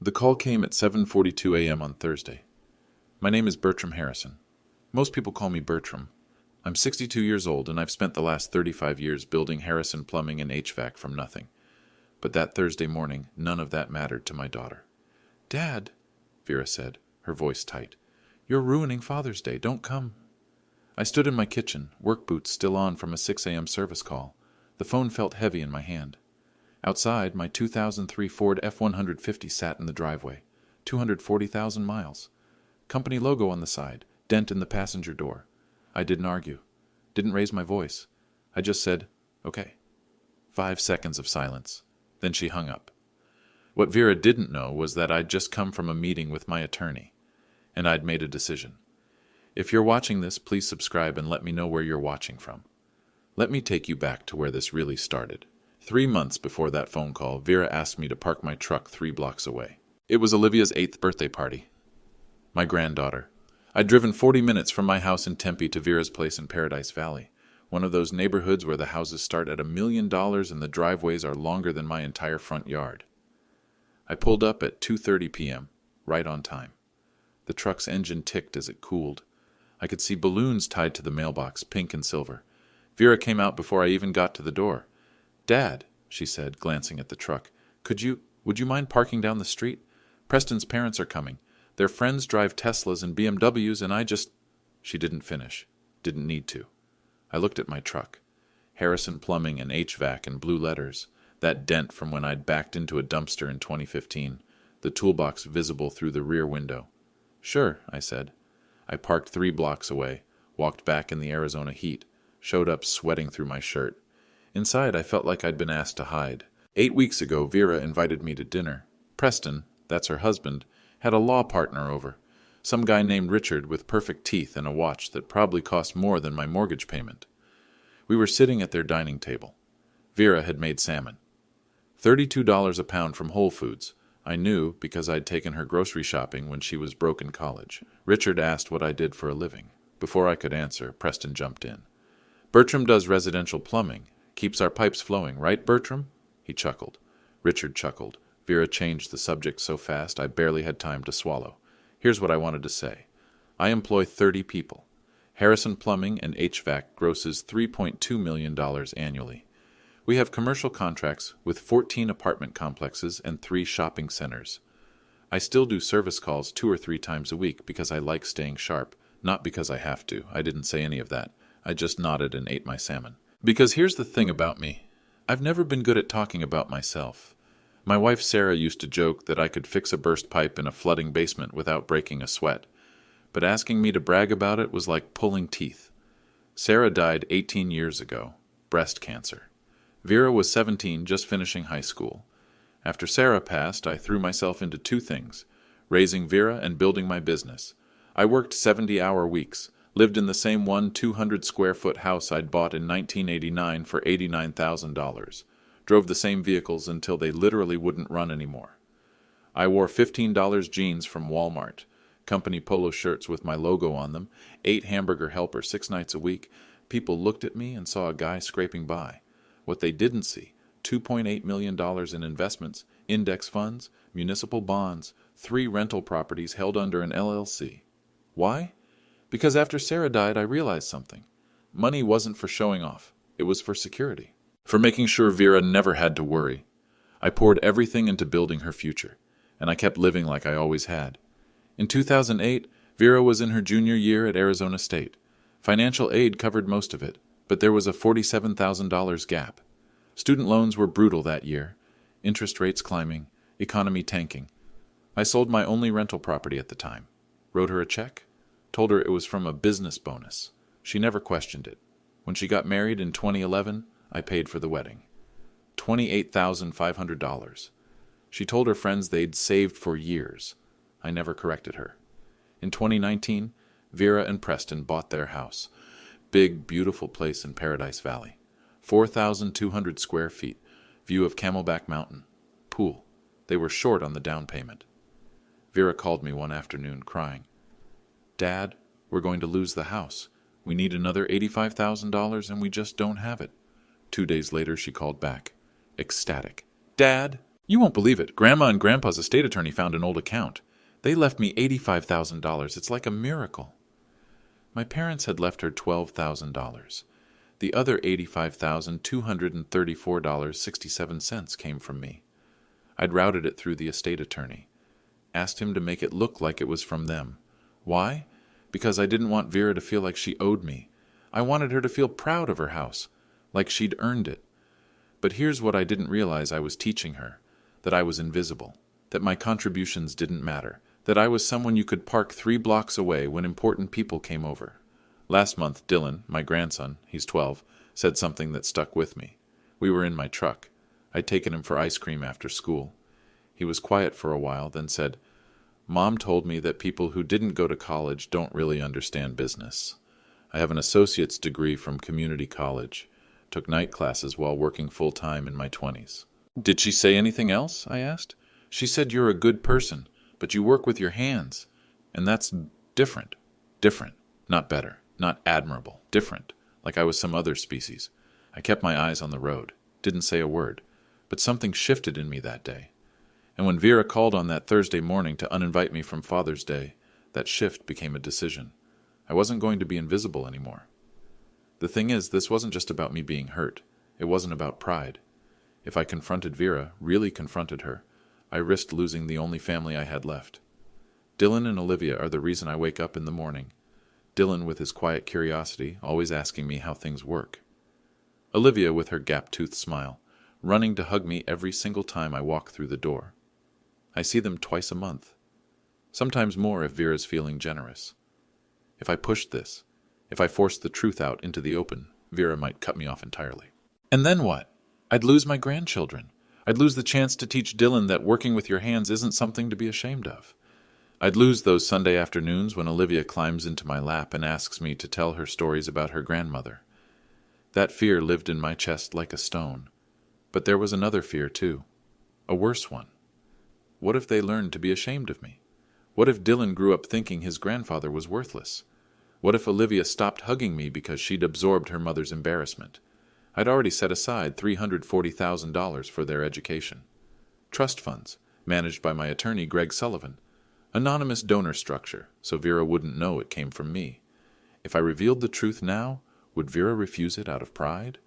The call came at 7:42 a.m. on Thursday. My name is Bertram Harrison. Most people call me Bertram. I'm 62 years old, and I've spent the last 35 years building Harrison Plumbing and HVAC from nothing. But that Thursday morning, none of that mattered to my daughter. "Dad," Vera said, her voice tight, "you're ruining Father's Day. Don't come." I stood in my kitchen, work boots still on from a 6 a.m. service call. The phone felt heavy in my hand. Outside, my 2003 Ford F-150 sat in the driveway. 240,000 miles. Company logo on the side, dent in the passenger door. I didn't argue. Didn't raise my voice. I just said, "Okay." 5 seconds of silence. Then she hung up. What Vera didn't know was that I'd just come from a meeting with my attorney, and I'd made a decision. If you're watching this, please subscribe and let me know where you're watching from. Let me take you back to where this really started. 3 months before that phone call, Vera asked me to park my truck 3 blocks away. It was Olivia's 8th birthday party. My granddaughter. I'd driven 40 minutes from my house in Tempe to Vera's place in Paradise Valley, one of those neighborhoods where the houses start at $1 million and the driveways are longer than my entire front yard. I pulled up at 2:30 p.m., right on time. The truck's engine ticked as it cooled. I could see balloons tied to the mailbox, pink and silver. Vera came out before I even got to the door. "Dad," she said, glancing at the truck, would you mind parking down the street? Preston's parents are coming. Their friends drive Teslas and BMWs, and She didn't finish. Didn't need to. I looked at my truck. Harrison Plumbing and HVAC in blue letters. That dent from when I'd backed into a dumpster in 2015. The toolbox visible through the rear window. "Sure," I said. I parked 3 blocks away, walked back in the Arizona heat, showed up sweating through my shirt. Inside, I felt like I'd been asked to hide. 8 weeks ago, Vera invited me to dinner. Preston, that's her husband, had a law partner over. Some guy named Richard with perfect teeth and a watch that probably cost more than my mortgage payment. We were sitting at their dining table. Vera had made salmon. $32 a pound from Whole Foods. I knew because I'd taken her grocery shopping when she was broke in college. Richard asked what I did for a living. Before I could answer, Preston jumped in. "Bertram does residential plumbing. Keeps our pipes flowing, right, Bertram?" He chuckled. Richard chuckled. Vera changed the subject so fast I barely had time to swallow. Here's what I wanted to say. I employ 30 people. Harrison Plumbing and HVAC grosses $3.2 million annually. We have commercial contracts with 14 apartment complexes and 3 shopping centers. I still do service calls 2 or 3 times a week because I like staying sharp, not because I have to. I didn't say any of that. I just nodded and ate my salmon. Because here's the thing about me. I've never been good at talking about myself. My wife Sarah used to joke that I could fix a burst pipe in a flooding basement without breaking a sweat. But asking me to brag about it was like pulling teeth. Sarah died 18 years ago. Breast cancer. Vera was 17, just finishing high school. After Sarah passed, I threw myself into 2 things, raising Vera and building my business. I worked 70-hour weeks, lived in the same 200-square-foot house I'd bought in 1989 for $89,000, drove the same vehicles until they literally wouldn't run anymore. I wore $15 jeans from Walmart, company polo shirts with my logo on them, ate Hamburger Helper 6 nights a week. People looked at me and saw a guy scraping by. What they didn't see, $2.8 million in investments, index funds, municipal bonds, 3 rental properties held under an LLC. Why? Because after Sarah died, I realized something. Money wasn't for showing off. It was for security. For making sure Vera never had to worry. I poured everything into building her future, and I kept living like I always had. In 2008, Vera was in her junior year at Arizona State. Financial aid covered most of it, but there was a $47,000 gap. Student loans were brutal that year. Interest rates climbing, economy tanking. I sold my only rental property at the time. Wrote her a check. Told her it was from a business bonus. She never questioned it. When she got married in 2011, I paid for the wedding. $28,500. She told her friends they'd saved for years. I never corrected her. In 2019, Vera and Preston bought their house. Big, beautiful place in Paradise Valley. 4,200 square feet. View of Camelback Mountain. Pool. They were short on the down payment. Vera called me one afternoon, crying. "Dad, we're going to lose the house. We need another $85,000 and we just don't have it." 2 days later, she called back, ecstatic. "Dad, You won't believe it. Grandma and Grandpa's estate attorney found an old account. They left me $85,000. It's like a miracle. My parents had left her $12,000. The other $85,234.67 came from me. I'd routed it through the estate attorney. Asked him to make it look like it was from them. Why? Because I didn't want Vera to feel like she owed me. I wanted her to feel proud of her house, like she'd earned it. But here's what I didn't realize I was teaching her. That I was invisible. That my contributions didn't matter. That I was someone you could park 3 blocks away when important people came over. Last month, Dylan, my grandson, he's 12, said something that stuck with me. We were in my truck. I'd taken him for ice cream after school. He was quiet for a while, then said, "Mom told me that people who didn't go to college don't really understand business. I have an associate's degree from community college. Took night classes while working full-time in my 20s. "Did she say anything else?" I asked. "She said you're a good person, but you work with your hands. And that's different. Different. Not better. Not admirable. Different. Like I was some other species." I kept my eyes on the road. Didn't say a word. But something shifted in me that day. And when Vera called on that Thursday morning to uninvite me from Father's Day, that shift became a decision. I wasn't going to be invisible anymore. The thing is, this wasn't just about me being hurt. It wasn't about pride. If I confronted Vera, really confronted her, I risked losing the only family I had left. Dylan and Olivia are the reason I wake up in the morning. Dylan with his quiet curiosity, always asking me how things work. Olivia with her gap-toothed smile, running to hug me every single time I walk through the door. I see them twice a month. Sometimes more if Vera's feeling generous. If I pushed this, if I forced the truth out into the open, Vera might cut me off entirely. And then what? I'd lose my grandchildren. I'd lose the chance to teach Dylan that working with your hands isn't something to be ashamed of. I'd lose those Sunday afternoons when Olivia climbs into my lap and asks me to tell her stories about her grandmother. That fear lived in my chest like a stone. But there was another fear, too. A worse one. What if they learned to be ashamed of me? What if Dylan grew up thinking his grandfather was worthless? What if Olivia stopped hugging me because she'd absorbed her mother's embarrassment? I'd already set aside $340,000 for their education. Trust funds, managed by my attorney Greg Sullivan. Anonymous donor structure, so Vera wouldn't know it came from me. If I revealed the truth now, would Vera refuse it out of pride?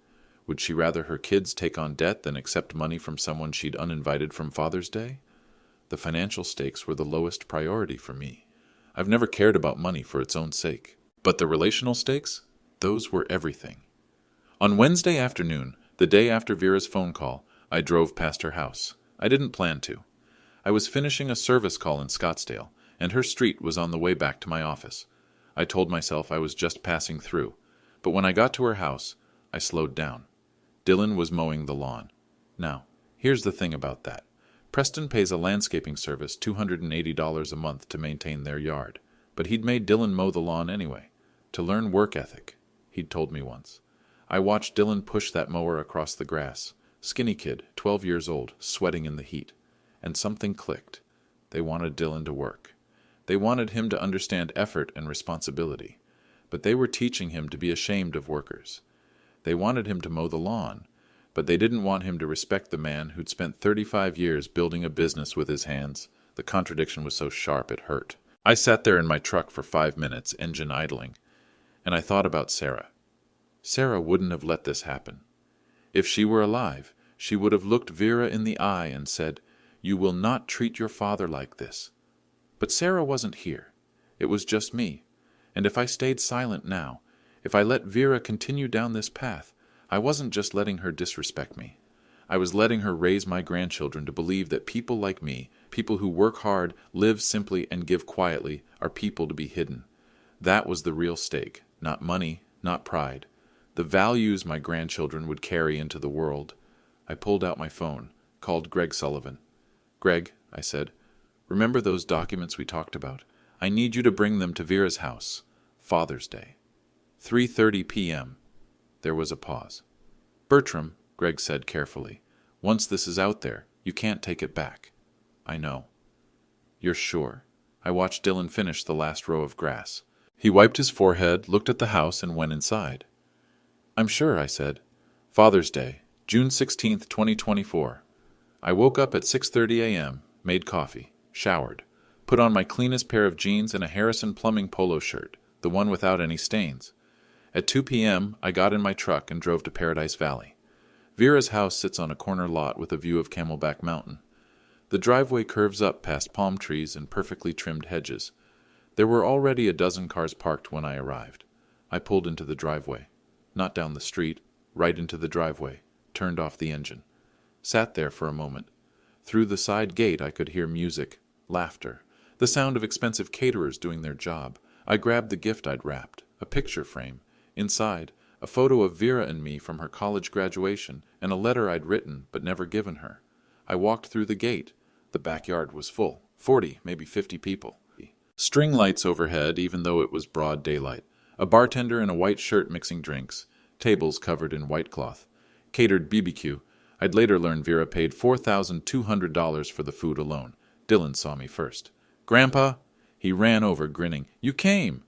Would she rather her kids take on debt than accept money from someone she'd uninvited from Father's Day? The financial stakes were the lowest priority for me. I've never cared about money for its own sake. But the relational stakes? Those were everything. On Wednesday afternoon, the day after Vera's phone call, I drove past her house. I didn't plan to. I was finishing a service call in Scottsdale, and her street was on the way back to my office. I told myself I was just passing through, but when I got to her house, I slowed down. Dylan was mowing the lawn. Now, here's the thing about that. Preston pays a landscaping service $280 a month to maintain their yard, but he'd made Dylan mow the lawn anyway, to learn work ethic, he'd told me once. I watched Dylan push that mower across the grass, skinny kid, 12 years old, sweating in the heat, and something clicked. They wanted Dylan to work. They wanted him to understand effort and responsibility, but they were teaching him to be ashamed of workers. They wanted him to mow the lawn, but they didn't want him to respect the man who'd spent 35 years building a business with his hands. The contradiction was so sharp it hurt. I sat there in my truck for 5 minutes, engine idling, and I thought about Sarah. Sarah wouldn't have let this happen. If she were alive, she would have looked Vera in the eye and said, "You will not treat your father like this." But Sarah wasn't here. It was just me. And if I stayed silent now, if I let Vera continue down this path, I wasn't just letting her disrespect me. I was letting her raise my grandchildren to believe that people like me, people who work hard, live simply, and give quietly, are people to be hidden. That was the real stake, not money, not pride. The values my grandchildren would carry into the world. I pulled out my phone, called Greg Sullivan. "Greg," I said, "remember those documents we talked about? I need you to bring them to Vera's house. Father's Day. 3:30 p.m. There was a pause. "Bertram," Greg said carefully, "once this is out there, you can't take it back." "I know." "You're sure?" I watched Dylan finish the last row of grass. He wiped his forehead, looked at the house, and went inside. "I'm sure," I said. "Father's Day, June 16th, 2024. I woke up at 6:30 a.m., made coffee, showered, put on my cleanest pair of jeans and a Harrison Plumbing polo shirt, the one without any stains. At 2 p.m., I got in my truck and drove to Paradise Valley. Vera's house sits on a corner lot with a view of Camelback Mountain. The driveway curves up past palm trees and perfectly trimmed hedges. There were already a dozen cars parked when I arrived. I pulled into the driveway. Not down the street, right into the driveway, turned off the engine. Sat there for a moment. Through the side gate I could hear music, laughter, the sound of expensive caterers doing their job. I grabbed the gift I'd wrapped, a picture frame. Inside, a photo of Vera and me from her college graduation, and a letter I'd written but never given her. I walked through the gate. The backyard was full, 40, maybe 50 people. String lights overhead, even though it was broad daylight. A bartender in a white shirt mixing drinks. Tables covered in white cloth. Catered BBQ. I'd later learn Vera paid $4,200 for the food alone. Dylan saw me first. "Grandpa?" He ran over, grinning. "You came!"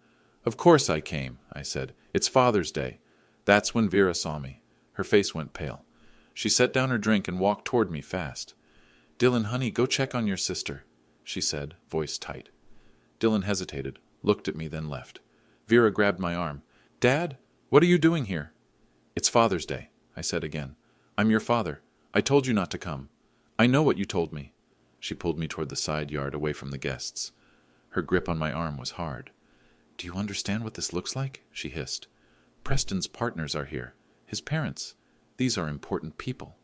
"Of course I came," I said. "It's Father's Day." That's when Vera saw me. Her face went pale. She set down her drink and walked toward me fast. "Dylan, honey, go check on your sister," she said, voice tight. Dylan hesitated, looked at me, then left. Vera grabbed my arm. "Dad, what are you doing here?" "It's Father's Day," I said again. "I'm your father. I told you not to come. I know what you told me." She pulled me toward the side yard, away from the guests. Her grip on my arm was hard. "Do you understand what this looks like?" she hissed. "Preston's partners are here. His parents. These are important people."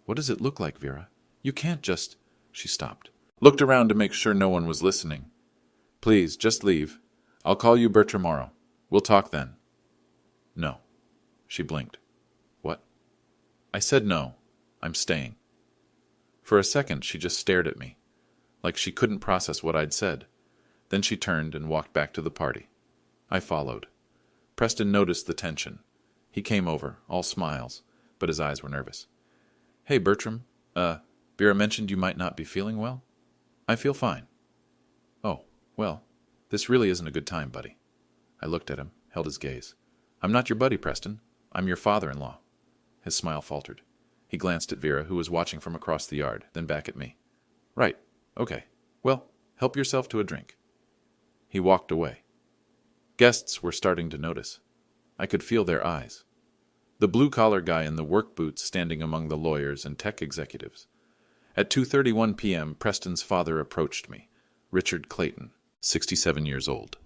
"What does it look like, Vera? You can't just—" She stopped. Looked around to make sure no one was listening. "Please, just leave. I'll call you Bert tomorrow. We'll talk then." "No." She blinked. "What?" I said no. I'm staying. For a second, she just stared at me, like she couldn't process what I'd said. Then she turned and walked back to the party. I followed. Preston noticed the tension. He came over, all smiles, but his eyes were nervous. "Hey, Bertram, Vera mentioned you might not be feeling well?" "I feel fine." "Oh, well, this really isn't a good time, buddy." I looked at him, held his gaze. "I'm not your buddy, Preston. I'm your father-in-law." His smile faltered. He glanced at Vera, who was watching from across the yard, then back at me. "Right, okay. Well, help yourself to a drink." He walked away. Guests were starting to notice. I could feel their eyes. The blue-collar guy in the work boots standing among the lawyers and tech executives. At 2:31 p.m., Preston's father approached me. Richard Clayton, 67 years old.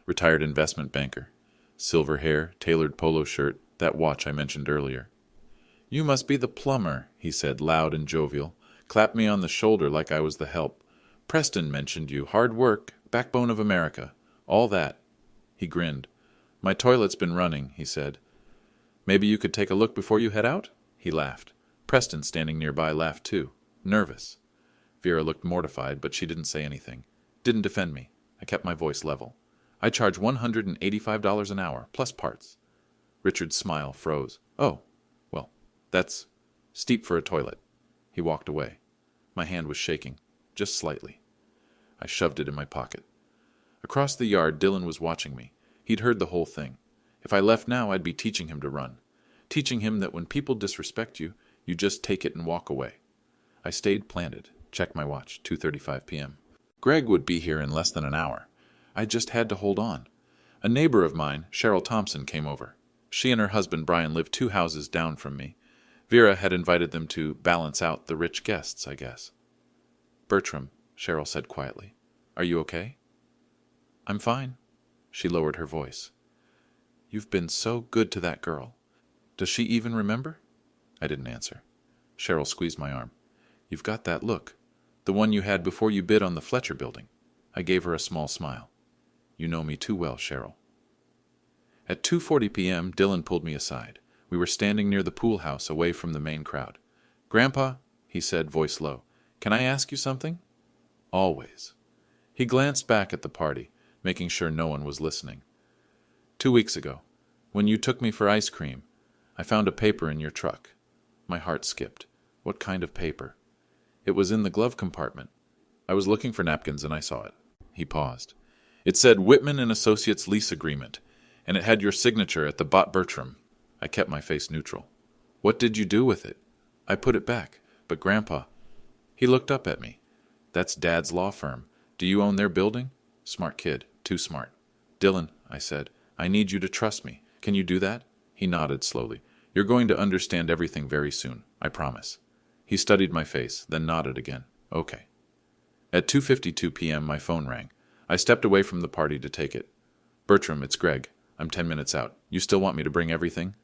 Retired investment banker. Silver hair, tailored polo shirt, that watch I mentioned earlier. "You must be the plumber," he said, loud and jovial. Clapped me on the shoulder like I was the help. "Preston mentioned you. Hard work, backbone of America. All that." He grinned. "My toilet's been running," he said. "Maybe you could take a look before you head out?" He laughed. Preston, standing nearby, laughed too. Nervous. Vera looked mortified, but she didn't say anything. Didn't defend me. I kept my voice level. "I charge $185 an hour, plus parts." Richard's smile froze. "Oh, well, that's steep for a toilet." He walked away. My hand was shaking, just slightly. I shoved it in my pocket. Across the yard, Dylan was watching me. He'd heard the whole thing. If I left now, I'd be teaching him to run. Teaching him that when people disrespect you, you just take it and walk away. I stayed planted. Checked my watch, 2:35 p.m. Greg would be here in less than an hour. I just had to hold on. A neighbor of mine, Cheryl Thompson, came over. She and her husband Brian lived 2 houses down from me. Vera had invited them to balance out the rich guests, I guess. "Bertram," Cheryl said quietly, "are you okay?" "I'm fine." She lowered her voice. "You've been so good to that girl. Does she even remember?" I didn't answer. Cheryl squeezed my arm. "You've got that look. The one you had before you bid on the Fletcher building." I gave her a small smile. "You know me too well, Cheryl." At 2:40 p.m., Dylan pulled me aside. We were standing near the pool house, away from the main crowd. "Grandpa," he said, voice low, "can I ask you something?" "Always." He glanced back at the party, making sure no one was listening. 2 weeks ago, when you took me for ice cream, I found a paper in your truck." My heart skipped. "What kind of paper?" "It was in the glove compartment. I was looking for napkins and I saw it." He paused. "It said Whitman and Associates lease agreement, and it had your signature at the bot Bertram." I kept my face neutral. "What did you do with it?" "I put it back. But Grandpa..." He looked up at me. That's Dad's law firm. Do you own their building? Smart kid. Too smart. Dylan, I said, I need you to trust me. Can you do that? He nodded slowly. You're going to understand everything very soon, I promise. He studied my face, then nodded again. Okay. At 2:52 p.m. my phone rang. I stepped away from the party to take it. Bertram, it's Greg. I'm 10 minutes out. You still want me to bring everything?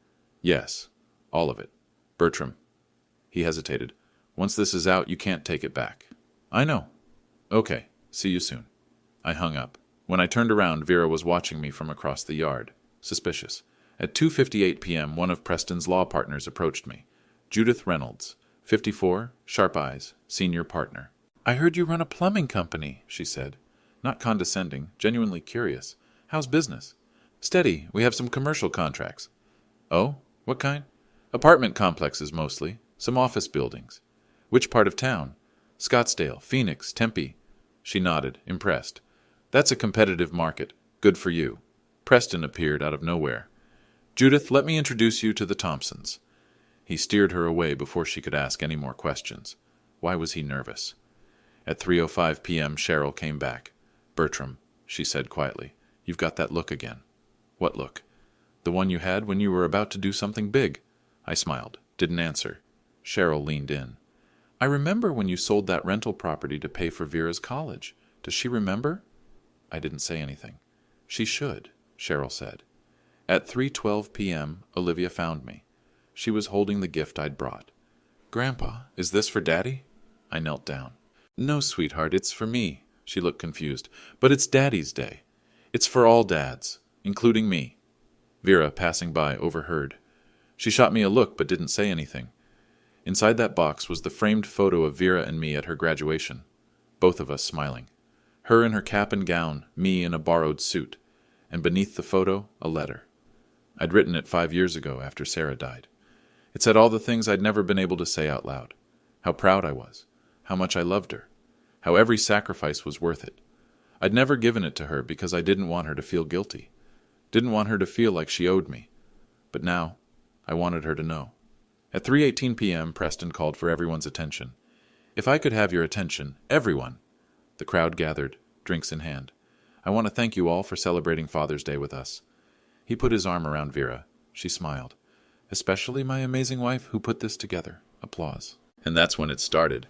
Yes. All of it. Bertram. He hesitated. Once this is out, you can't take it back. I know. Okay. See you soon. I hung up. When I turned around, Vera was watching me from across the yard. Suspicious. At 2:58 p.m., one of Preston's law partners approached me. Judith Reynolds, 54, sharp eyes, senior partner. I heard you run a plumbing company, she said. Not condescending, genuinely curious. How's business? Steady. We have some commercial contracts. Oh? What kind? Apartment complexes mostly. Some office buildings. Which part of town? Scottsdale, Phoenix, Tempe. She nodded, impressed. That's a competitive market. Good for you. Preston appeared out of nowhere. Judith, let me introduce you to the Thompsons. He steered her away before she could ask any more questions. Why was he nervous? At 3:05 p.m., Cheryl came back. Bertram, she said quietly, you've got that look again. What look? The one you had when you were about to do something big. I smiled, didn't answer. Cheryl leaned in. I remember when you sold that rental property to pay for Vera's college. Does she remember? I didn't say anything. She should, Cheryl said. At 3:12 p.m., Olivia found me. She was holding the gift I'd brought. Grandpa, is this for Daddy? I knelt down. No, sweetheart, it's for me. She looked confused. But it's Daddy's day. It's for all dads, including me. Vera, passing by, overheard. She shot me a look but didn't say anything. Inside that box was the framed photo of Vera and me at her graduation. Both of us smiling. Her in her cap and gown, me in a borrowed suit. And beneath the photo, a letter. I'd written it 5 years ago after Sarah died. It said all the things I'd never been able to say out loud. How proud I was. How much I loved her. How every sacrifice was worth it. I'd never given it to her because I didn't want her to feel guilty. Didn't want her to feel like she owed me. But now, I wanted her to know. At 3:18 p.m., Preston called for everyone's attention. If I could have your attention, everyone. The crowd gathered, drinks in hand. I want to thank you all for celebrating Father's Day with us. He put his arm around Vera. She smiled. Especially my amazing wife who put this together. Applause. And that's when it started.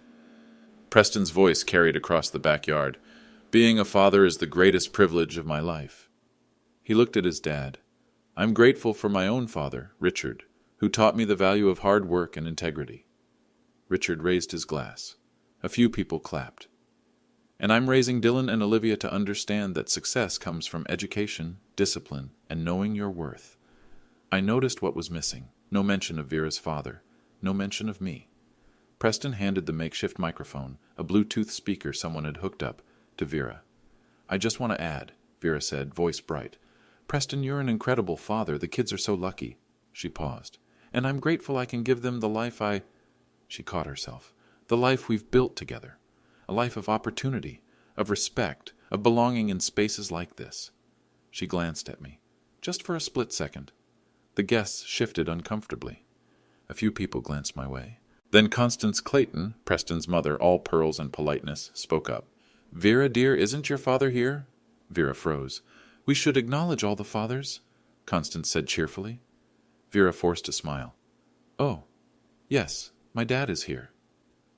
Preston's voice carried across the backyard. Being a father is the greatest privilege of my life. He looked at his dad. I'm grateful for my own father, Richard, who taught me the value of hard work and integrity. Richard raised his glass. A few people clapped. And I'm raising Dylan and Olivia to understand that success comes from education, discipline, and knowing your worth. I noticed what was missing. No mention of Vera's father. No mention of me. Preston handed the makeshift microphone, a Bluetooth speaker someone had hooked up, to Vera. I just want to add, Vera said, voice bright. Preston, you're an incredible father. The kids are so lucky. She paused. And I'm grateful I can give them the life She caught herself. The life we've built together. A life of opportunity, of respect, of belonging in spaces like this. She glanced at me. Just for a split second. The guests shifted uncomfortably. A few people glanced my way. Then Constance Clayton, Preston's mother, all pearls and politeness, spoke up. Vera, dear, isn't your father here? Vera froze. We should acknowledge all the fathers, Constance said cheerfully. Vera forced a smile. Oh, yes, my dad is here.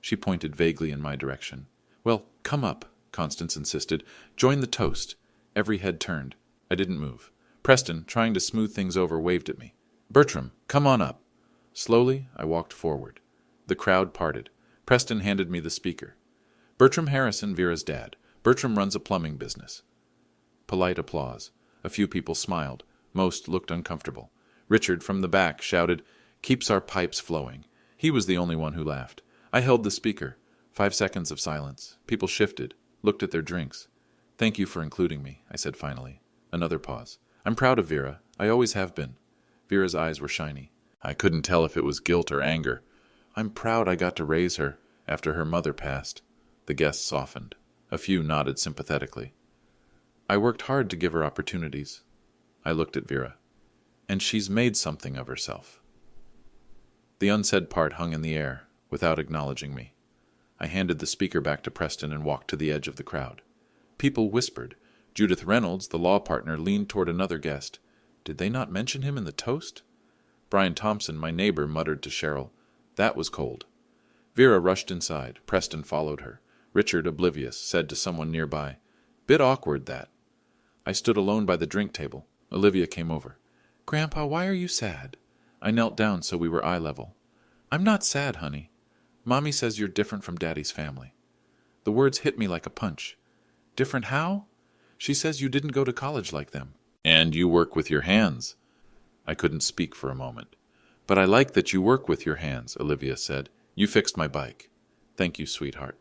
She pointed vaguely in my direction. Well, come up, Constance insisted. Join the toast. Every head turned. I didn't move. Preston, trying to smooth things over, waved at me. Bertram, come on up. Slowly, I walked forward. The crowd parted. Preston handed me the speaker. Bertram Harrison, Vera's dad. Bertram runs a plumbing business. Polite applause. A few people smiled. Most looked uncomfortable. Richard, from the back, shouted, Keeps our pipes flowing. He was the only one who laughed. I held the speaker. 5 seconds of silence. People shifted, looked at their drinks. Thank you for including me, I said finally. Another pause. I'm proud of Vera. I always have been. Vera's eyes were shiny. I couldn't tell if it was guilt or anger. I'm proud I got to raise her after her mother passed. The guests softened. A few nodded sympathetically. I worked hard to give her opportunities. I looked at Vera. And she's made something of herself. The unsaid part hung in the air, without acknowledging me. I handed the speaker back to Preston and walked to the edge of the crowd. People whispered. Judith Reynolds, the law partner, leaned toward another guest. Did they not mention him in the toast? Brian Thompson, my neighbor, muttered to Cheryl. That was cold. Vera rushed inside. Preston followed her. Richard, oblivious, said to someone nearby, Bit awkward, that. I stood alone by the drink table. Olivia came over. Grandpa, why are you sad? I knelt down so we were eye level. I'm not sad, honey. Mommy says you're different from Daddy's family. The words hit me like a punch. Different how? She says you didn't go to college like them. And you work with your hands. I couldn't speak for a moment. But I like that you work with your hands, Olivia said. You fixed my bike. Thank you, sweetheart.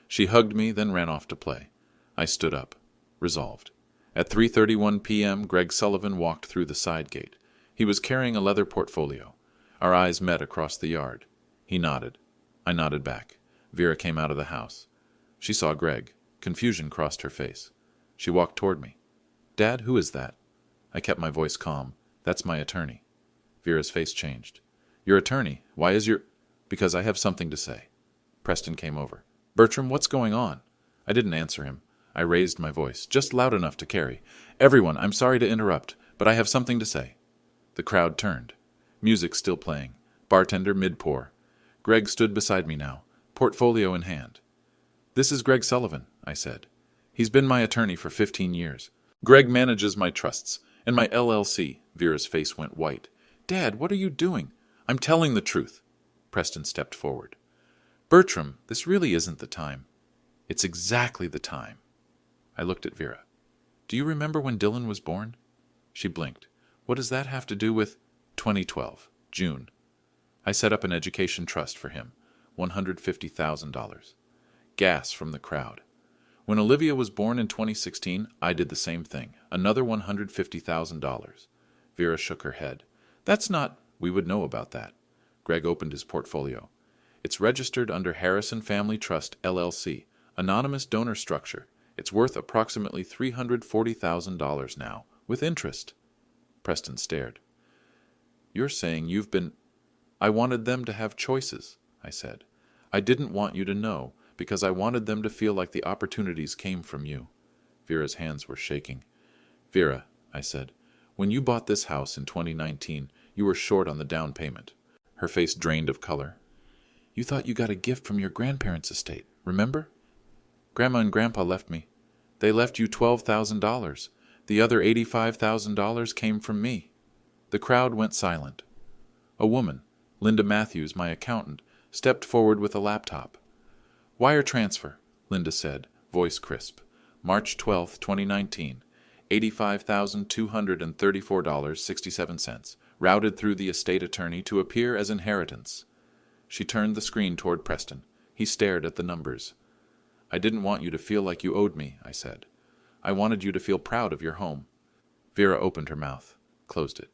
She hugged me, then ran off to play. I stood up, resolved. At 3:31 p.m., Greg Sullivan walked through the side gate. He was carrying a leather portfolio. Our eyes met across the yard. He nodded. I nodded back. Vera came out of the house. She saw Greg. Confusion crossed her face. She walked toward me. Dad, who is that? I kept my voice calm. That's my attorney. Vera's face changed. Your attorney? Why is your... Because I have something to say. Preston came over. Bertram, what's going on? I didn't answer him. I raised my voice, just loud enough to carry. Everyone, I'm sorry to interrupt, but I have something to say. The crowd turned. Music still playing. Bartender mid-pour. Greg stood beside me now, portfolio in hand. This is Greg Sullivan, I said. He's been my attorney for 15 years. Greg manages my trusts and my LLC. Vera's face went white. Dad, what are you doing? I'm telling the truth. Preston stepped forward. Bertram, this really isn't the time. It's exactly the time. I looked at Vera. Do you remember when Dylan was born? She blinked. What does that have to do with 2012, June? I set up an education trust for him, $150,000. Gas from the crowd. When Olivia was born in 2016, I did the same thing, another $150,000. Vera shook her head. That's not... We would know about that. Greg opened his portfolio. It's registered under Harrison Family Trust, LLC, anonymous donor structure. It's worth approximately $340,000 now, with interest. Preston stared. You're saying you've been... I wanted them to have choices, I said. I didn't want you to know, because I wanted them to feel like the opportunities came from you. Vera's hands were shaking. Vera, I said, when you bought this house in 2019, you were short on the down payment. Her face drained of color. You thought you got a gift from your grandparents' estate, remember? Grandma and Grandpa left me. They left you $12,000. The other $85,000 came from me. The crowd went silent. A woman, Linda Matthews, my accountant, stepped forward with a laptop. Wire transfer, Linda said, voice crisp. March 12, 2019. $85,234.67, routed through the estate attorney to appear as inheritance. She turned the screen toward Preston. He stared at the numbers. I didn't want you to feel like you owed me, I said. I wanted you to feel proud of your home. Vera opened her mouth, closed it.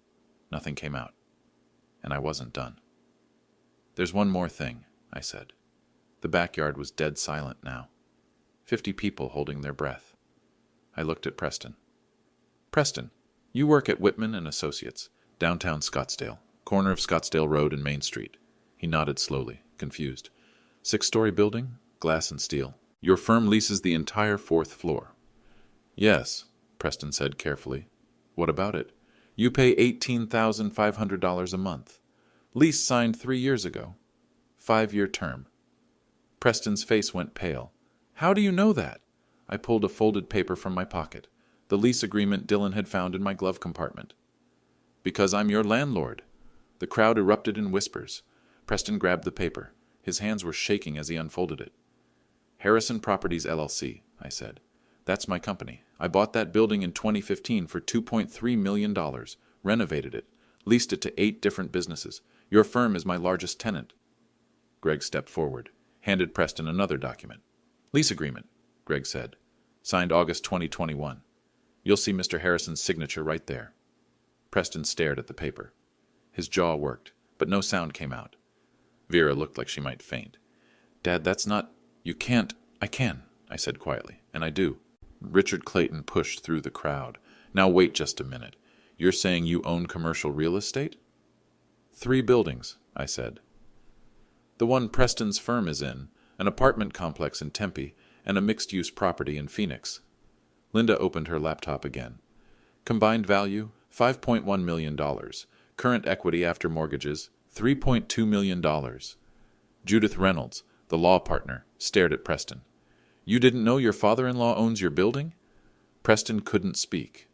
Nothing came out. And I wasn't done. There's one more thing, I said. The backyard was dead silent now. 50 people holding their breath. I looked at Preston. Preston, you work at Whitman and Associates, downtown Scottsdale, corner of Scottsdale Road and Main Street. He nodded slowly, confused. 6-story building, glass and steel. Your firm leases the entire 4th floor. Yes, Preston said carefully. What about it? You pay $18,500 a month. Lease signed 3 years ago. 5-year term. Preston's face went pale. How do you know that? I pulled a folded paper from my pocket. The lease agreement Dylan had found in my glove compartment. Because I'm your landlord. The crowd erupted in whispers. Preston grabbed the paper. His hands were shaking as he unfolded it. Harrison Properties, LLC, I said. That's my company. I bought that building in 2015 for $2.3 million, renovated it, leased it to 8 different businesses. Your firm is my largest tenant. Greg stepped forward, handed Preston another document. Lease agreement, Greg said. Signed August 2021. You'll see Mr. Harrison's signature right there. Preston stared at the paper. His jaw worked, but no sound came out. Vera looked like she might faint. Dad, that's not... You can't... I can, I said quietly, and I do. Richard Clayton pushed through the crowd. Now wait just a minute. You're saying you own commercial real estate? 3 buildings, I said. The one Preston's firm is in, an apartment complex in Tempe, and a mixed-use property in Phoenix. Linda opened her laptop again. Combined value, $5.1 million. Current equity after mortgages, $3.2 million. Judith Reynolds, the law partner, stared at Preston. You didn't know your father-in-law owns your building? Preston couldn't speak.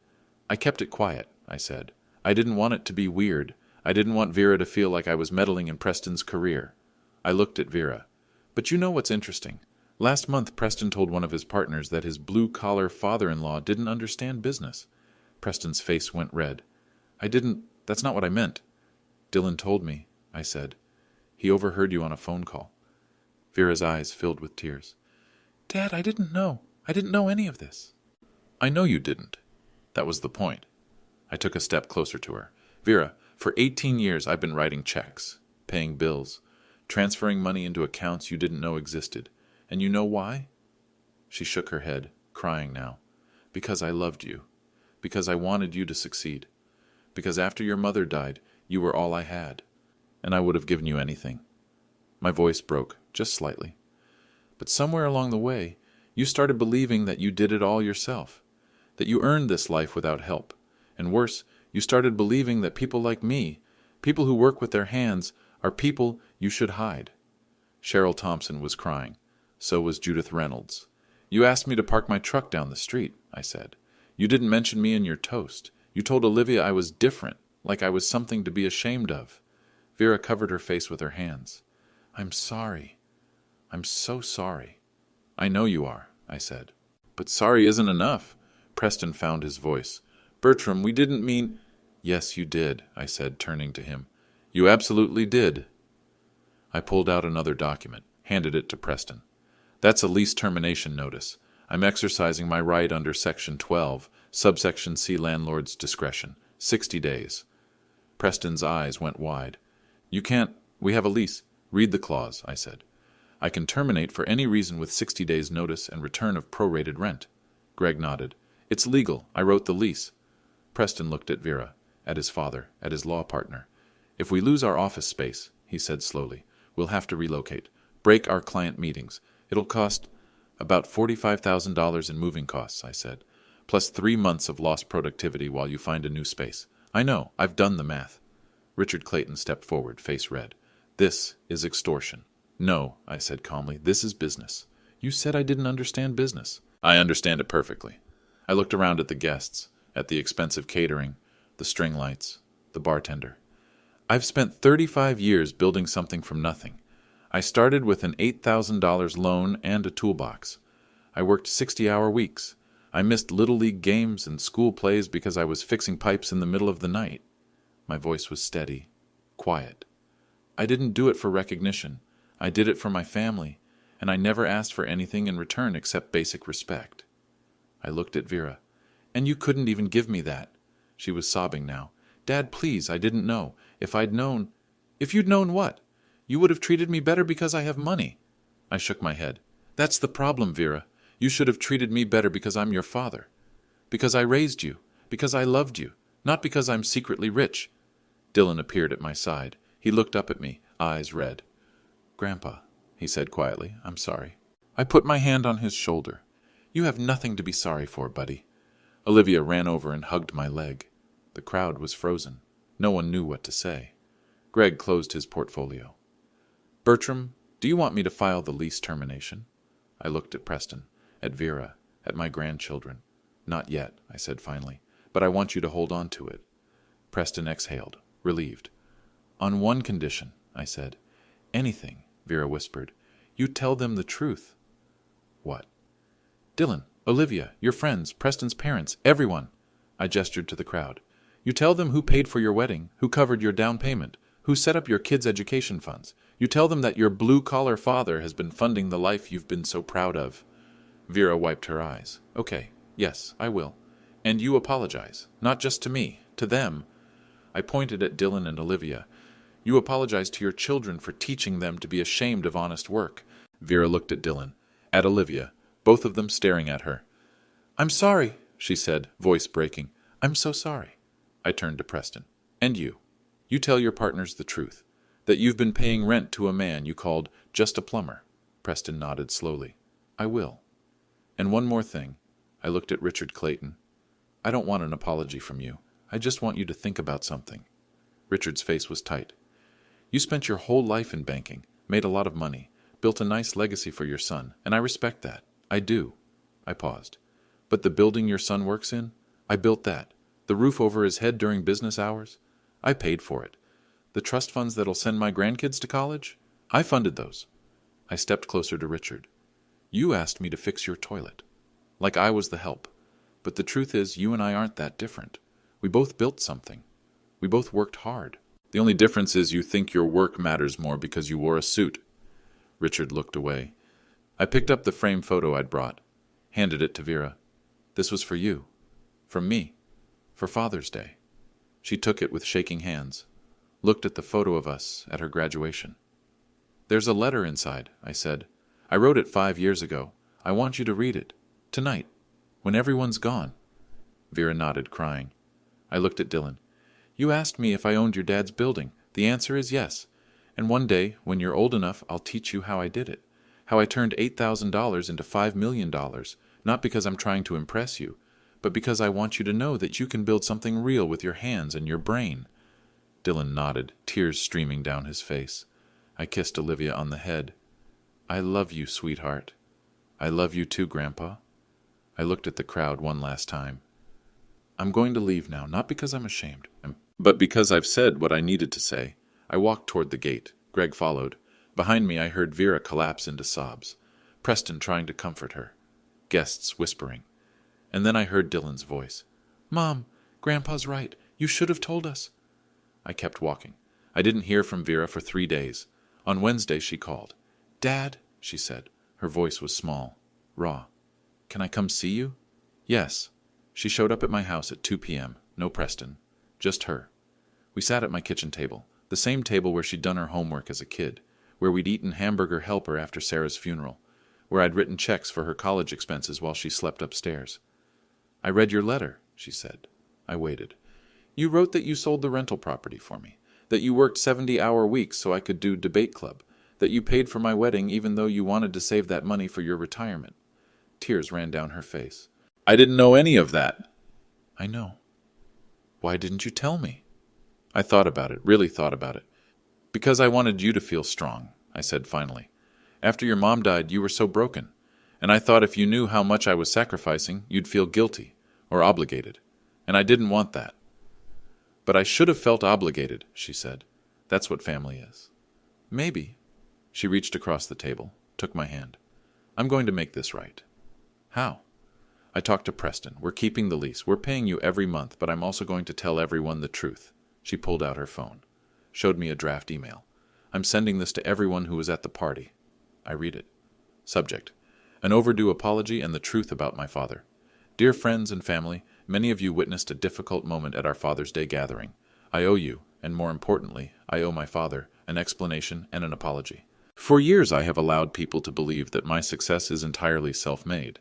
I kept it quiet, I said. I didn't want it to be weird. I didn't want Vera to feel like I was meddling in Preston's career. I looked at Vera. But you know what's interesting? Last month, Preston told one of his partners that his blue-collar father-in-law didn't understand business. Preston's face went red. That's not what I meant. Dylan told me, I said. He overheard you on a phone call. Vera's eyes filled with tears. Dad, I didn't know. I didn't know any of this. I know you didn't. That was the point. I took a step closer to her. Vera, for 18 years I've been writing checks, paying bills, transferring money into accounts you didn't know existed. And you know why? She shook her head, crying now. Because I loved you. Because I wanted you to succeed. Because after your mother died, you were all I had. And I would have given you anything. My voice broke, just slightly. But somewhere along the way, you started believing that you did it all yourself. That you earned this life without help. And worse, you started believing that people like me, people who work with their hands, are people you should hide. Cheryl Thompson was crying. So was Judith Reynolds. You asked me to park my truck down the street, I said. You didn't mention me in your toast. You told Olivia I was different, like I was something to be ashamed of. Vera covered her face with her hands. I'm sorry. I'm so sorry. I know you are, I said. But sorry isn't enough. Preston found his voice. Bertram, we didn't mean... Yes, you did, I said, turning to him. You absolutely did. I pulled out another document, handed it to Preston. That's a lease termination notice. I'm exercising my right under Section 12, subsection C, landlord's discretion. 60 days. Preston's eyes went wide. You can't. We have a lease. Read the clause, I said. I can terminate for any reason with 60 days' notice and return of prorated rent. Greg nodded. It's legal. I wrote the lease. Preston looked at Vera, at his father, at his law partner. If we lose our office space, he said slowly, we'll have to relocate. Break our client meetings. It'll cost about $45,000 in moving costs, I said, plus 3 months of lost productivity while you find a new space. I know. I've done the math. Richard Clayton stepped forward, face red. This is extortion. No, I said calmly. This is business. You said I didn't understand business. I understand it perfectly. I looked around at the guests, at the expensive catering, the string lights, the bartender. I've spent 35 years building something from nothing. I started with an $8,000 loan and a toolbox. I worked 60-hour weeks. I missed Little League games and school plays because I was fixing pipes in the middle of the night. My voice was steady, quiet. I didn't do it for recognition. I did it for my family, and I never asked for anything in return except basic respect. I looked at Vera. And you couldn't even give me that. She was sobbing now. Dad, please, I didn't know. If I'd known... If you'd known what? You would have treated me better because I have money. I shook my head. That's the problem, Vera. You should have treated me better because I'm your father. Because I raised you. Because I loved you. Not because I'm secretly rich. Dylan appeared at my side. He looked up at me, eyes red. Grandpa, he said quietly, I'm sorry. I put my hand on his shoulder. You have nothing to be sorry for, buddy. Olivia ran over and hugged my leg. The crowd was frozen. No one knew what to say. Greg closed his portfolio. Bertram, do you want me to file the lease termination? I looked at Preston, at Vera, at my grandchildren. Not yet, I said finally, but I want you to hold on to it. Preston exhaled, relieved. On one condition, I said. Anything, Vera whispered. You tell them the truth. What? Dylan, Olivia, your friends, Preston's parents, everyone. I gestured to the crowd. You tell them who paid for your wedding, who covered your down payment, who set up your kids' education funds. You tell them that your blue-collar father has been funding the life you've been so proud of. Vera wiped her eyes. Okay, yes, I will. And you apologize, not just to me, to them. I pointed at Dylan and Olivia. You apologize to your children for teaching them to be ashamed of honest work. Vera looked at Dylan, at Olivia, both of them staring at her. I'm sorry, she said, voice breaking. I'm so sorry. I turned to Preston. And you. You tell your partners the truth, that you've been paying rent to a man you called just a plumber. Preston nodded slowly. I will. And one more thing. I looked at Richard Clayton. I don't want an apology from you. I just want you to think about something. Richard's face was tight. You spent your whole life in banking, made a lot of money, built a nice legacy for your son, and I respect that. I do. I paused. But the building your son works in? I built that. The roof over his head during business hours? I paid for it. The trust funds that'll send my grandkids to college? I funded those. I stepped closer to Richard. You asked me to fix your toilet. Like I was the help. But the truth is, you and I aren't that different. We both built something. We both worked hard. The only difference is you think your work matters more because you wore a suit. Richard looked away. I picked up the framed photo I'd brought, handed it to Vera. This was for you. From me. For Father's Day. She took it with shaking hands, looked at the photo of us at her graduation. There's a letter inside, I said. I wrote it 5 years ago. I want you to read it. Tonight. When everyone's gone. Vera nodded, crying. I looked at Dylan. You asked me if I owned your dad's building. The answer is yes. And one day, when you're old enough, I'll teach you how I did it. How I turned $8,000 into $5 million, not because I'm trying to impress you, but because I want you to know that you can build something real with your hands and your brain. Dylan nodded, tears streaming down his face. I kissed Olivia on the head. I love you, sweetheart. I love you too, Grandpa. I looked at the crowd one last time. I'm going to leave now, not because I'm ashamed, but because I've said what I needed to say. I walked toward the gate. Greg followed. Behind me, I heard Vera collapse into sobs. Preston trying to comfort her. Guests whispering. And then I heard Dylan's voice. Mom, Grandpa's right. You should have told us. I kept walking. I didn't hear from Vera for 3 days. On Wednesday, she called. Dad, she said. Her voice was small, raw. Can I come see you? Yes. She showed up at my house at 2 p.m. No Preston. Just her. We sat at my kitchen table, the same table where she'd done her homework as a kid, where we'd eaten hamburger helper after Sarah's funeral, where I'd written checks for her college expenses while she slept upstairs. I read your letter, she said. I waited. You wrote that you sold the rental property for me, that you worked 70-hour weeks so I could do debate club, that you paid for my wedding even though you wanted to save that money for your retirement. Tears ran down her face. I didn't know any of that. I know. Why didn't you tell me? I thought about it, really thought about it. Because I wanted you to feel strong, I said finally. After your mom died, you were so broken, and I thought if you knew how much I was sacrificing, you'd feel guilty or obligated, and I didn't want that. But I should have felt obligated, she said. That's what family is. Maybe. She reached across the table, took my hand. I'm going to make this right. How? I talked to Preston. We're keeping the lease. We're paying you every month, but I'm also going to tell everyone the truth. She pulled out her phone, showed me a draft email. I'm sending this to everyone who was at the party. I read it. Subject: an overdue apology and the truth about my father. Dear friends and family, many of you witnessed a difficult moment at our Father's Day gathering. I owe you, and more importantly, I owe my father, an explanation and an apology. For years I have allowed people to believe that my success is entirely self-made,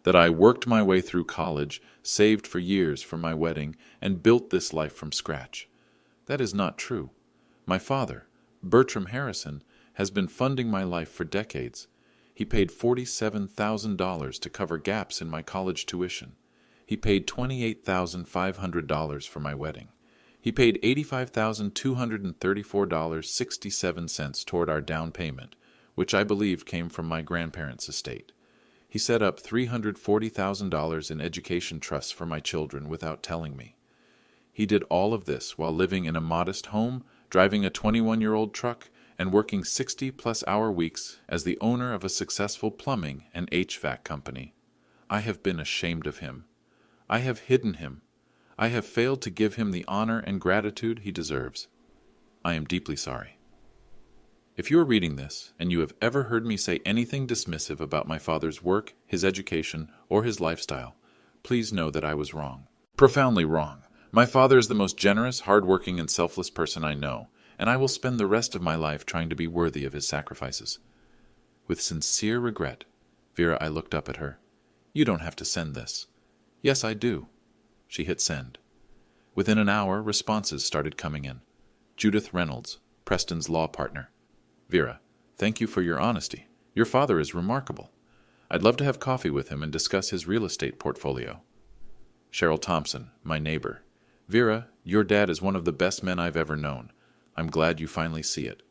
that I worked my way through college, saved for years for my wedding, and built this life from scratch. That is not true. My father, Bertram Harrison, has been funding my life for decades. He paid $47,000 to cover gaps in my college tuition. He paid $28,500 for my wedding. He paid $85,234.67 toward our down payment, which I believe came from my grandparents' estate. He set up $340,000 in education trusts for my children without telling me. He did all of this while living in a modest home, driving a 21-year-old truck, and working 60-plus-hour weeks as the owner of a successful plumbing and HVAC company. I have been ashamed of him. I have hidden him. I have failed to give him the honor and gratitude he deserves. I am deeply sorry. If you are reading this, and you have ever heard me say anything dismissive about my father's work, his education, or his lifestyle, please know that I was wrong. Profoundly wrong. My father is the most generous, hard-working, and selfless person I know, and I will spend the rest of my life trying to be worthy of his sacrifices. With sincere regret, Vera, I looked up at her. You don't have to send this. Yes, I do. She hit send. Within an hour, responses started coming in. Judith Reynolds, Preston's law partner. Vera, thank you for your honesty. Your father is remarkable. I'd love to have coffee with him and discuss his real estate portfolio. Cheryl Thompson, my neighbor. Vera, your dad is one of the best men I've ever known. I'm glad you finally see it.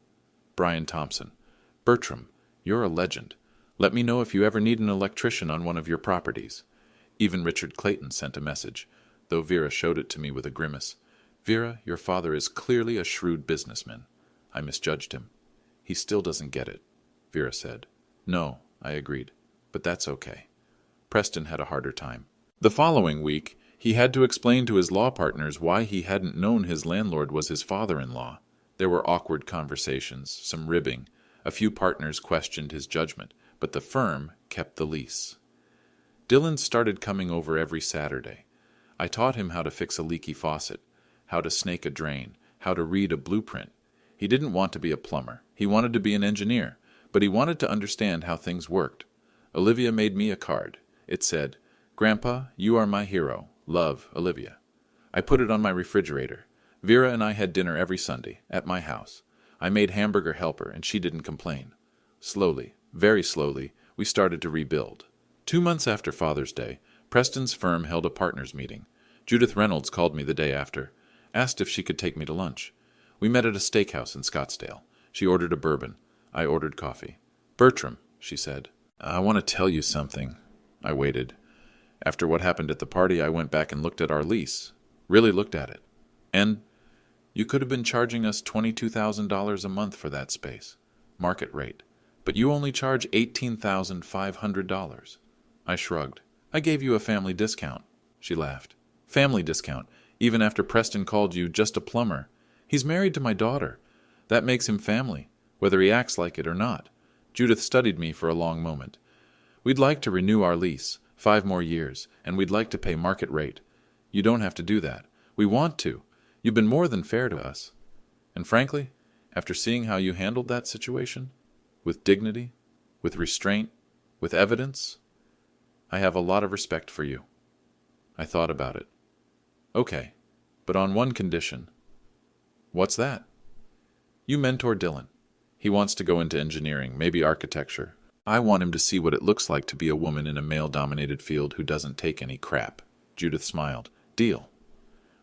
Brian Thompson. Bertram, you're a legend. Let me know if you ever need an electrician on one of your properties. Even Richard Clayton sent a message, though Vera showed it to me with a grimace. Vera, your father is clearly a shrewd businessman. I misjudged him. He still doesn't get it, Vera said. No, I agreed, but that's okay. Preston had a harder time. The following week, he had to explain to his law partners why he hadn't known his landlord was his father-in-law. There were awkward conversations, some ribbing. A few partners questioned his judgment, but the firm kept the lease. Dylan started coming over every Saturday. I taught him how to fix a leaky faucet, how to snake a drain, how to read a blueprint. He didn't want to be a plumber. He wanted to be an engineer, but he wanted to understand how things worked. Olivia made me a card. It said, "Grandpa, you are my hero. Love, Olivia." I put it on my refrigerator. Vera and I had dinner every Sunday, at my house. I made hamburger helper, and she didn't complain. Slowly, very slowly, we started to rebuild. 2 months after Father's Day, Preston's firm held a partners meeting. Judith Reynolds called me the day after, asked if she could take me to lunch. We met at a steakhouse in Scottsdale. She ordered a bourbon. I ordered coffee. "Bertram," she said, "I want to tell you something." I waited. After what happened at the party, I went back and looked at our lease. Really looked at it. And you could have been charging us $22,000 a month for that space. Market rate. But you only charge $18,500. I shrugged. "I gave you a family discount." She laughed. "Family discount, even after Preston called you just a plumber. He's married to my daughter. That makes him family, whether he acts like it or not." Judith studied me for a long moment. "We'd like to renew our lease, 5 more years, and we'd like to pay market rate. You don't have to do that. We want to. You've been more than fair to us. And frankly, after seeing how you handled that situation, with dignity, with restraint, with evidence, I have a lot of respect for you." I thought about it. "Okay, but on one condition." "What's that?" "You mentor Dylan. He wants to go into engineering, maybe architecture. I want him to see what it looks like to be a woman in a male-dominated field who doesn't take any crap." Judith smiled. "Deal."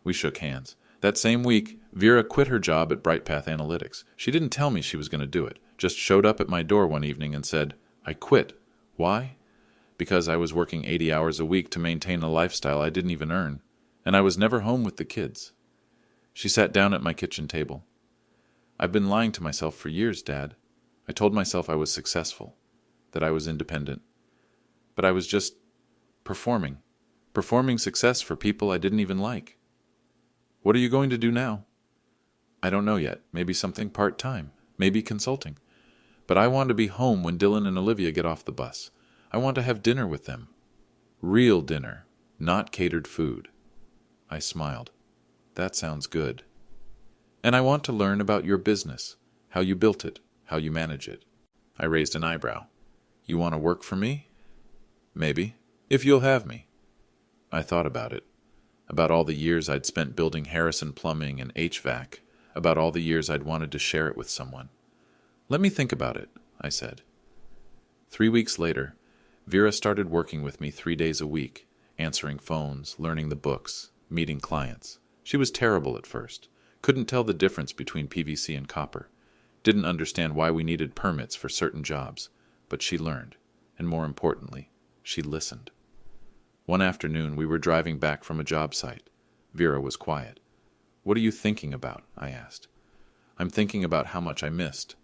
We shook hands. That same week, Vera quit her job at BrightPath Analytics. She didn't tell me she was going to do it, just showed up at my door one evening and said, "I quit." Why? Because I was working 80 hours a week to maintain a lifestyle I didn't even earn, and I was never home with the kids. She sat down at my kitchen table. "I've been lying to myself for years, Dad. I told myself I was successful, that I was independent. But I was just performing success for people I didn't even like. What are you going to do now?" "I don't know yet. Maybe something part-time. Maybe consulting. But I want to be home when Dylan and Olivia get off the bus. I want to have dinner with them. Real dinner, not catered food." I smiled. "That sounds good. And I want to learn about your business, how you built it, how you manage it." I raised an eyebrow. "You want to work for me?" "Maybe, if you'll have me." I thought about it. About all the years I'd spent building Harrison Plumbing and HVAC, about all the years I'd wanted to share it with someone. "Let me think about it," I said. 3 weeks later, Vera started working with me 3 days a week, answering phones, learning the books, meeting clients. She was terrible at first, couldn't tell the difference between PVC and copper, didn't understand why we needed permits for certain jobs, but she learned, and more importantly, she listened. One afternoon, we were driving back from a job site. Vera was quiet. "What are you thinking about?" I asked. "I'm thinking about how much I missed."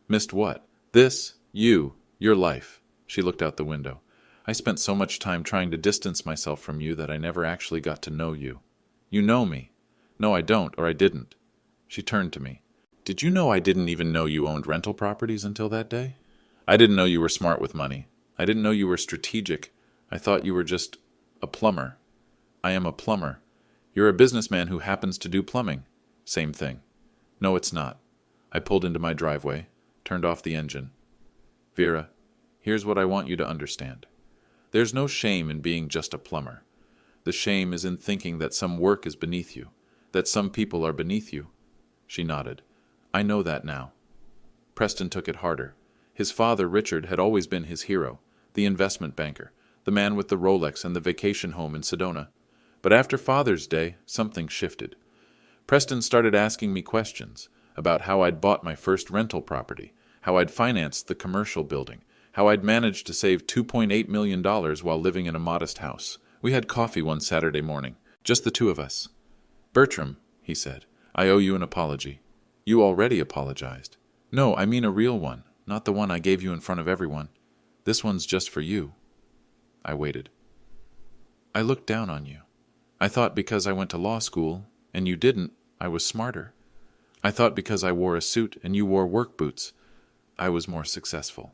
"Missed what?" "This, you, your life." She looked out the window. "I spent so much time trying to distance myself from you that I never actually got to know you. You know me." "No, I don't, or I didn't." She turned to me. "Did you know I didn't even know you owned rental properties until that day? I didn't know you were smart with money. I didn't know you were strategic. I thought you were just a plumber." "I am a plumber. You're a businessman who happens to do plumbing." "Same thing." "No, it's not." I pulled into my driveway, turned off the engine. "Vera, here's what I want you to understand. There's no shame in being just a plumber. The shame is in thinking that some work is beneath you, that some people are beneath you." She nodded. "I know that now." Preston took it harder. His father, Richard, had always been his hero, the investment banker, the man with the Rolex and the vacation home in Sedona. But after Father's Day, something shifted. Preston started asking me questions about how I'd bought my first rental property, how I'd financed the commercial building, how I'd managed to save $2.8 million while living in a modest house. We had coffee one Saturday morning, just the two of us. "Bertram," he said, "I owe you an apology." "You already apologized." "No, I mean a real one, not the one I gave you in front of everyone. This one's just for you." I waited. "I looked down on you. I thought because I went to law school, and you didn't, I was smarter. I thought because I wore a suit and you wore work boots, I was more successful."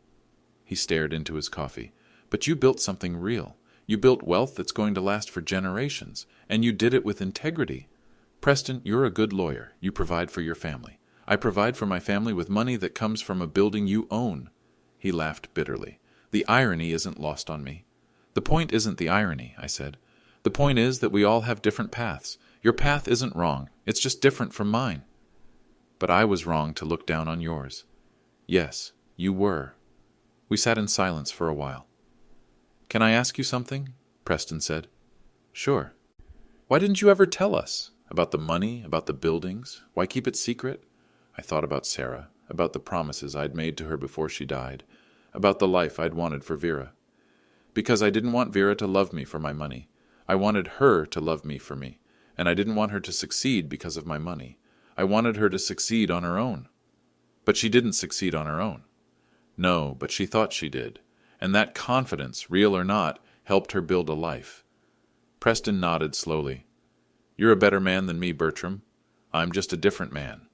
He stared into his coffee. "But you built something real. You built wealth that's going to last for generations, and you did it with integrity. Preston, you're a good lawyer. You provide for your family. I provide for my family with money that comes from a building you own." He laughed bitterly. "The irony isn't lost on me." "The point isn't the irony," I said. "The point is that we all have different paths. Your path isn't wrong. It's just different from mine." "But I was wrong to look down on yours." "Yes, you were." We sat in silence for a while. "Can I ask you something?" Preston said. "Sure." "Why didn't you ever tell us? About the money, about the buildings? Why keep it secret?" I thought about Sarah, about the promises I'd made to her before she died, about the life I'd wanted for Vera. "Because I didn't want Vera to love me for my money. I wanted her to love me for me, and I didn't want her to succeed because of my money. I wanted her to succeed on her own." "But she didn't succeed on her own." "No, but she thought she did. And that confidence, real or not, helped her build a life." Preston nodded slowly. "You're a better man than me, Bertram. I'm just a different man."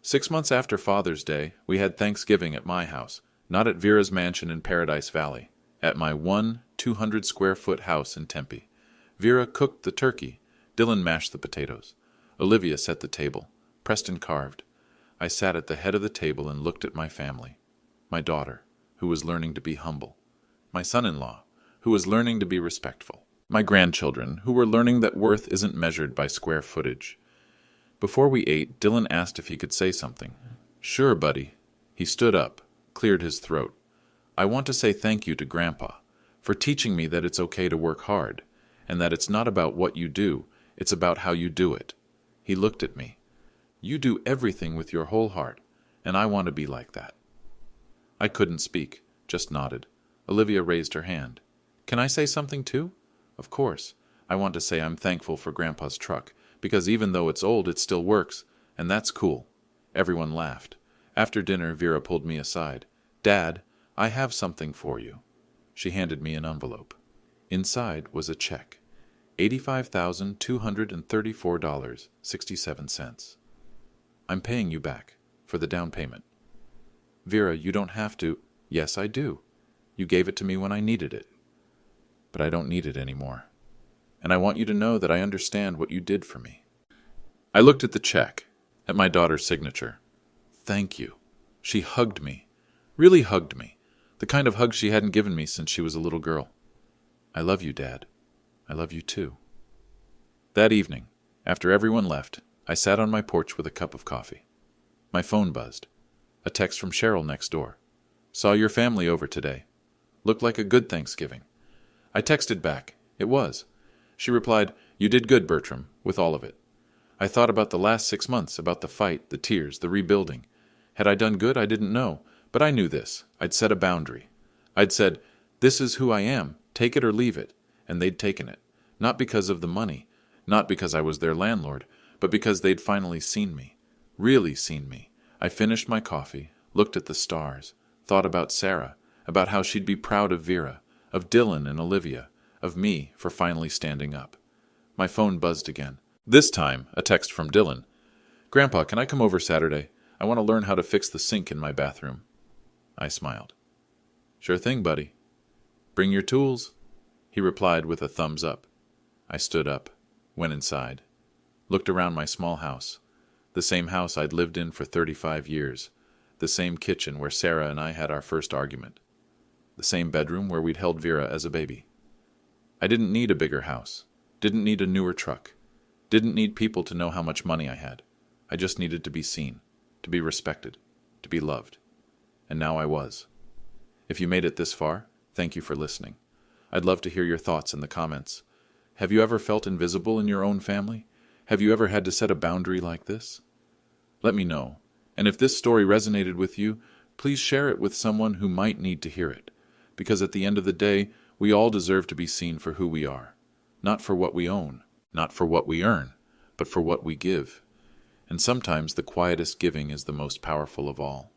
6 months after Father's Day, we had Thanksgiving at my house, not at Vera's mansion in Paradise Valley, at my 200-square-foot house in Tempe. Vera cooked the turkey. Dylan mashed the potatoes. Olivia set the table. Preston carved. I sat at the head of the table and looked at my family. My daughter, who was learning to be humble. My son-in-law, who was learning to be respectful. My grandchildren, who were learning that worth isn't measured by square footage. Before we ate, Dylan asked if he could say something. "Sure, buddy." He stood up, cleared his throat. "I want to say thank you to Grandpa for teaching me that it's okay to work hard, and that it's not about what you do, it's about how you do it." He looked at me. "You do everything with your whole heart, and I want to be like that." I couldn't speak, just nodded. Olivia raised her hand. "Can I say something too?" "Of course. I want to say I'm thankful for Grandpa's truck, because even though it's old, it still works, and that's cool." Everyone laughed. After dinner, Vera pulled me aside. "Dad, I have something for you." She handed me an envelope. Inside was a check. $85,234.67. "I'm paying you back for the down payment." "Vera, you don't have to." "Yes, I do. You gave it to me when I needed it. But I don't need it anymore. And I want you to know that I understand what you did for me." I looked at the check, at my daughter's signature. "Thank you." She hugged me, really hugged me, the kind of hug she hadn't given me since she was a little girl. "I love you, Dad. I love you too." That evening, after everyone left, I sat on my porch with a cup of coffee. My phone buzzed. A text from Cheryl next door. "Saw your family over today. Looked like a good Thanksgiving." I texted back. It was. She replied, "You did good, Bertram, with all of it." I thought about the last 6 months, about the fight, the tears, the rebuilding. Had I done good? I didn't know. But I knew this. I'd set a boundary. I'd said, "This is who I am. Take it or leave it." And they'd taken it. Not because of the money. Not because I was their landlord. But because they'd finally seen me. Really seen me. I finished my coffee, looked at the stars, thought about Sarah, about how she'd be proud of Vera, of Dylan and Olivia, of me for finally standing up. My phone buzzed again. This time, a text from Dylan. "Grandpa, can I come over Saturday? I want to learn how to fix the sink in my bathroom." I smiled. "Sure thing, buddy. Bring your tools." He replied with a thumbs up. I stood up, went inside, looked around my small house, the same house I'd lived in for 35 years, the same kitchen where Sarah and I had our first argument, the same bedroom where we'd held Vera as a baby. I didn't need a bigger house, didn't need a newer truck, didn't need people to know how much money I had. I just needed to be seen, to be respected, to be loved. And now I was. If you made it this far, thank you for listening. I'd love to hear your thoughts in the comments. Have you ever felt invisible in your own family? Have you ever had to set a boundary like this? Let me know. And if this story resonated with you, please share it with someone who might need to hear it. Because at the end of the day, we all deserve to be seen for who we are. Not for what we own, not for what we earn, but for what we give. And sometimes the quietest giving is the most powerful of all.